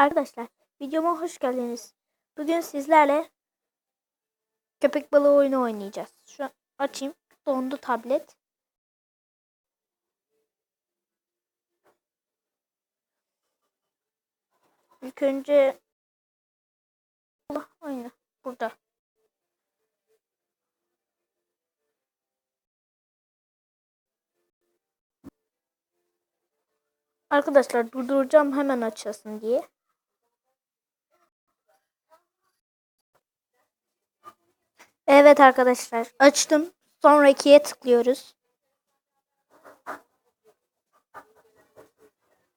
Arkadaşlar videoma hoş geldiniz. Bugün sizlerle köpek balığı oyunu oynayacağız. Şu an açayım. Dondu tablet. İlk önce Allah oyunu burada. Arkadaşlar durduracağım hemen açasın diye. Evet arkadaşlar açtım. Sonrakiye tıklıyoruz.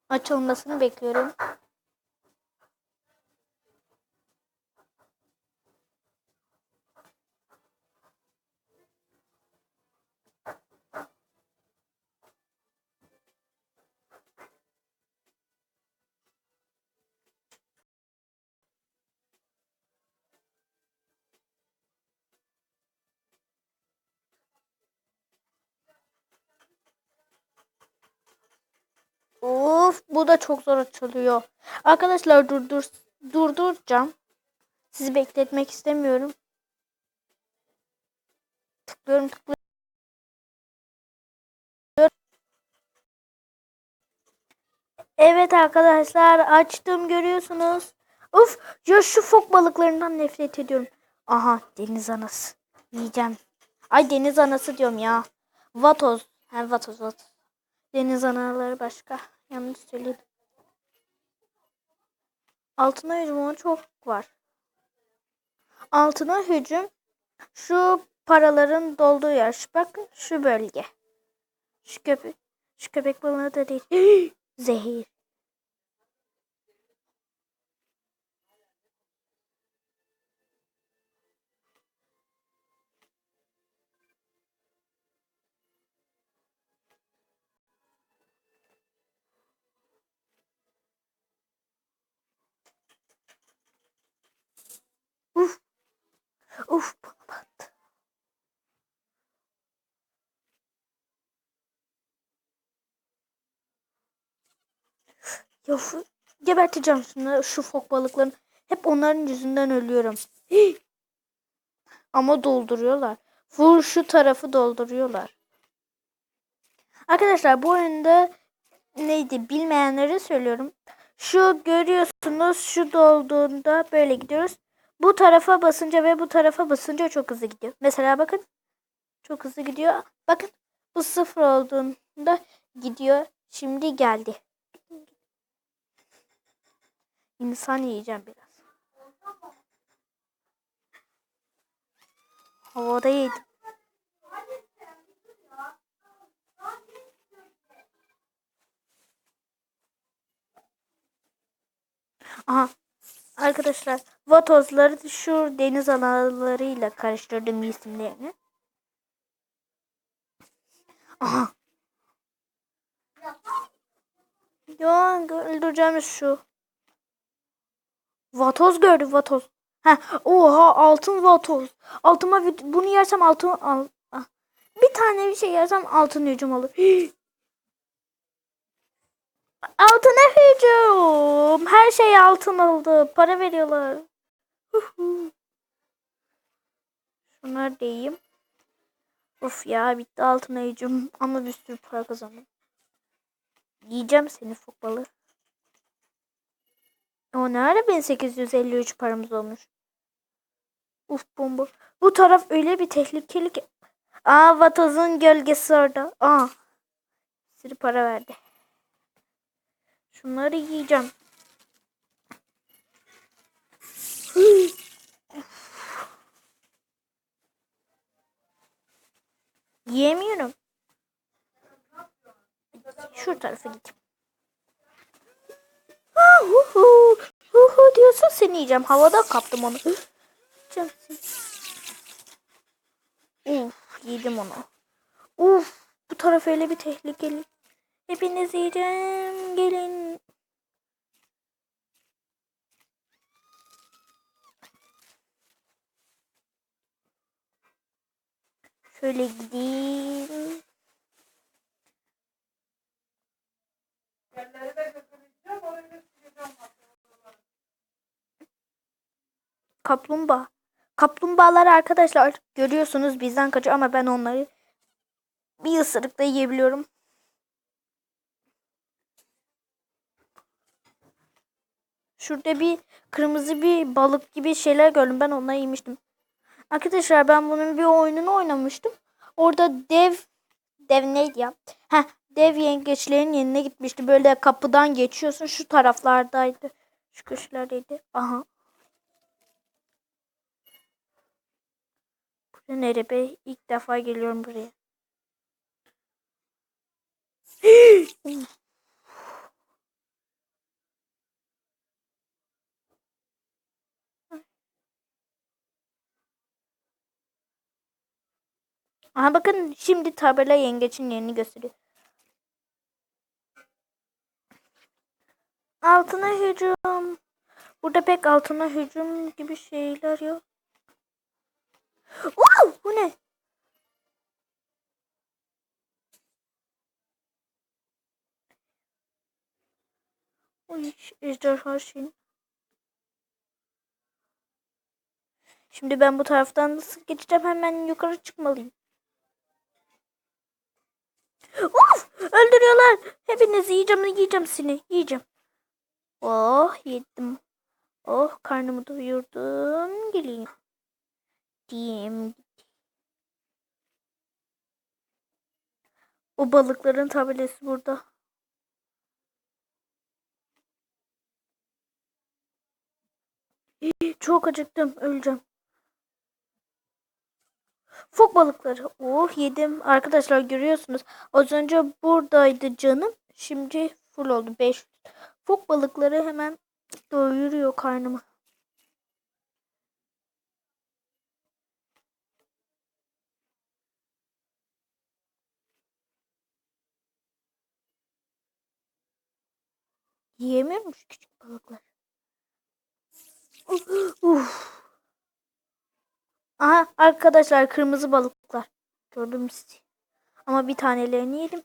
Açılmasını bekliyorum. Of, bu da çok zor açılıyor. Arkadaşlar durduracağım. Sizi bekletmek istemiyorum. Tıklıyorum. Evet arkadaşlar açtım, görüyorsunuz. Of ya, şu fok balıklarından nefret ediyorum. Aha, deniz anası. Yiyeceğim. Ay, deniz anası diyorum ya. Vatoz. Ha, vatoz. Deniz anaları başka. Yanlış söyledim. Altına hücum çok var. Altına hücum şu paraların dolduğu yer. Bakın şu bölge. Şu köpek balığı da değil. Zehir. Uf. Uf. Ya geberteceğim şunları, şu fok balıklarını. Hep onların yüzünden ölüyorum. Hii. Ama dolduruyorlar. Vur, şu tarafı dolduruyorlar. Arkadaşlar bu oyunda neydi bilmeyenlere söylüyorum. Şu görüyorsunuz, şu dolduğunda böyle gidiyoruz. Bu tarafa basınca ve bu tarafa basınca çok hızlı gidiyor. Mesela bakın, çok hızlı gidiyor. Bakın, bu sıfır olduğunda gidiyor. Şimdi geldi. İnsan yiyeceğim biraz. Havada yedim. Aha, arkadaşlar vatozları şu deniz analarıyla karıştırdım isimlerini. Aha. Ya, öldüreceğim şu. Vatoz gördüm, vatoz. Oha, altın vatoz. Altıma bunu yersem altın bir tane bir şey yersem altın hücum olur. Altına hücum. Her şey altın oldu. Para veriyorlar. Şunları da yiyeyim. Of ya, bitti altına hücum. Ama bir sürü para kazandım. Yiyeceğim seni fok balığı. O ne ara 1853 paramız olmuş. Uf, bomba. Bu taraf öyle bir tehlikeli ki. Aa, vatozun gölgesi orada. Aa. Sürü para verdi. Şunları yiyeceğim. Yiyemiyorum. Şu tarafa gideyim. Diyorsun, seni yiyeceğim. Havada kaptım onu. Yedim onu. Bu taraf öyle bir tehlikeli. Hepinizi yiyeceğim. Gelin. Şöyle gideyim. kaplumbağa. Kaplumbağalar arkadaşlar görüyorsunuz bizden kaçıyor ama ben onları bir ısırıkla yiyebiliyorum. Şurada bir kırmızı bir balık gibi şeyler gördüm. Ben onları yemiştim. Arkadaşlar ben bunun bir oyununu oynamıştım. Orada dev neydi ya? Heh, dev yengeçlerin yanına gitmişti. Böyle kapıdan geçiyorsun. Şu taraflardaydı. Şu köşelerdeydi. Aha. Buraya nere be? İlk defa geliyorum buraya. Aha bakın şimdi tabela yengeçin yerini gösteriyor. Altına hücum. Burada pek altına hücum gibi şeyler yok. Bu ne? Uy, ejderha şeyin. Şimdi ben bu taraftan nasıl geçeceğim? Hemen yukarı çıkmalıyım. Öldürüyorlar. Hepinizi yiyeceğim seni. Yiyeceğim. Oh yedim. Oh karnımı doyurdum. Geleyim. Diyeyim. O balıkların tabelası burada. Çok acıktım. Öleceğim. Fok balıkları. Oh yedim. Arkadaşlar görüyorsunuz. Az önce buradaydı canım. Şimdi full oldu. 5. Fok balıkları hemen doyuruyor karnımı. Yiyemiyormuş küçük balıklar. Aha arkadaşlar kırmızı balıklar. Gördüm sizi. Ama bir tanelerini yedim.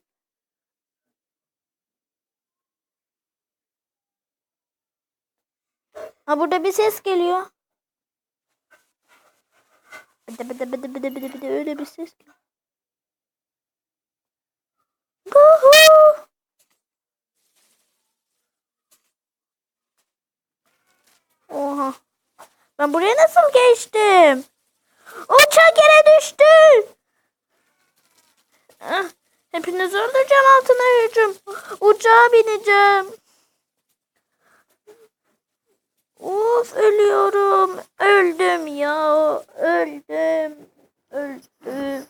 Ha burada bir ses geliyor. Bıdı öyle bir ses geliyor. Oha. Ben buraya nasıl geçtim? Uçak yere düştü. Hepinizi öldüreceğim altına hücum. Uçağa bineceğim. Of ölüyorum. Öldüm ya. Öldüm. Öldüm.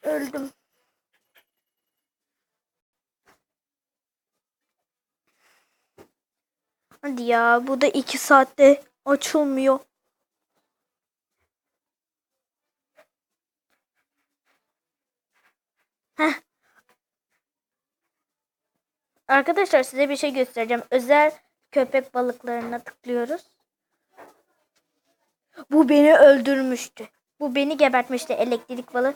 Öldüm. Hadi ya bu da 2 saatte açılmıyor. Heh. Arkadaşlar size bir şey göstereceğim. Özel köpek balıklarına tıklıyoruz. Bu beni öldürmüştü. Bu beni gebertmişti. Elektrik balığı,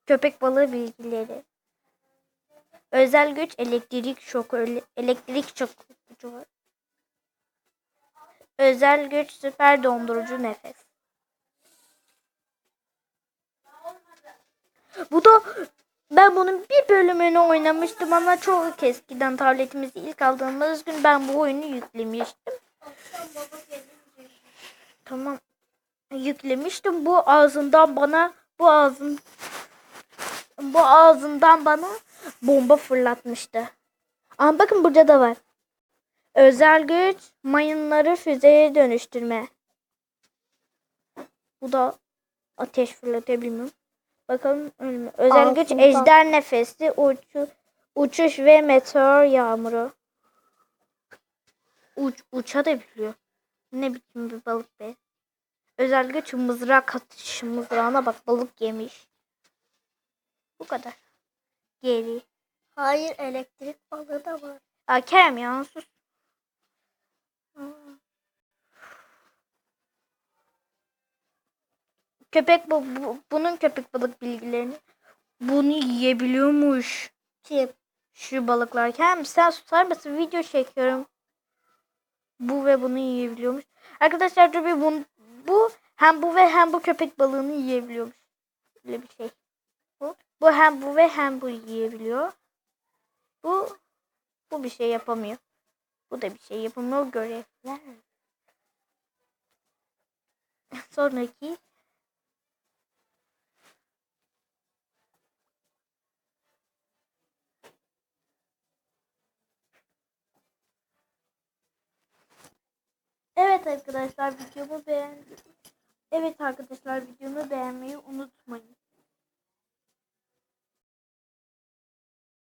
köpek balığı bilgileri. Özel güç, elektrik şoku, elektrik şoku gücü var. Özel güç, süper dondurucu nefes. Bu da ben bunun bir bölümünü oynamıştım ama çok eskiden tabletimizi ilk aldığımız gün ben bu oyunu yüklemiştim. Tamam. Yüklemiştim. Bu ağzından bana bomba fırlatmıştı. Ama bakın burada da var. Özel güç mayınları füzeye dönüştürme. Bu da ateş fırlatabiliyor. Bakalım ölümü. Özel güç ejder nefesi, uçuş ve meteor yağmuru. Uçabiliyor. Ne biçim bir balık be. Özel güç mızrak atış. Mızrağına bak balık yemiş. Bu kadar. Geri. Hayır elektrik balığı da var. Kerem ya sus. Bunun köpek balık bilgilerini bunu yiyebiliyormuş. Kim? Şu balıklar. Kerem sen susar mısın? Video çekiyorum. Bu ve bunu yiyebiliyormuş. Arkadaşlar dur bir Bu hem bu ve hem bu köpek balığını yiyebiliyormuş. Öyle bir şey. Bu hem bu ve hem bu yiyebiliyor. Bu bir şey yapamıyor. Bu da bir şey yapamıyor. Görevler. Sonraki. Evet arkadaşlar videomu beğenmeyi unutmayın.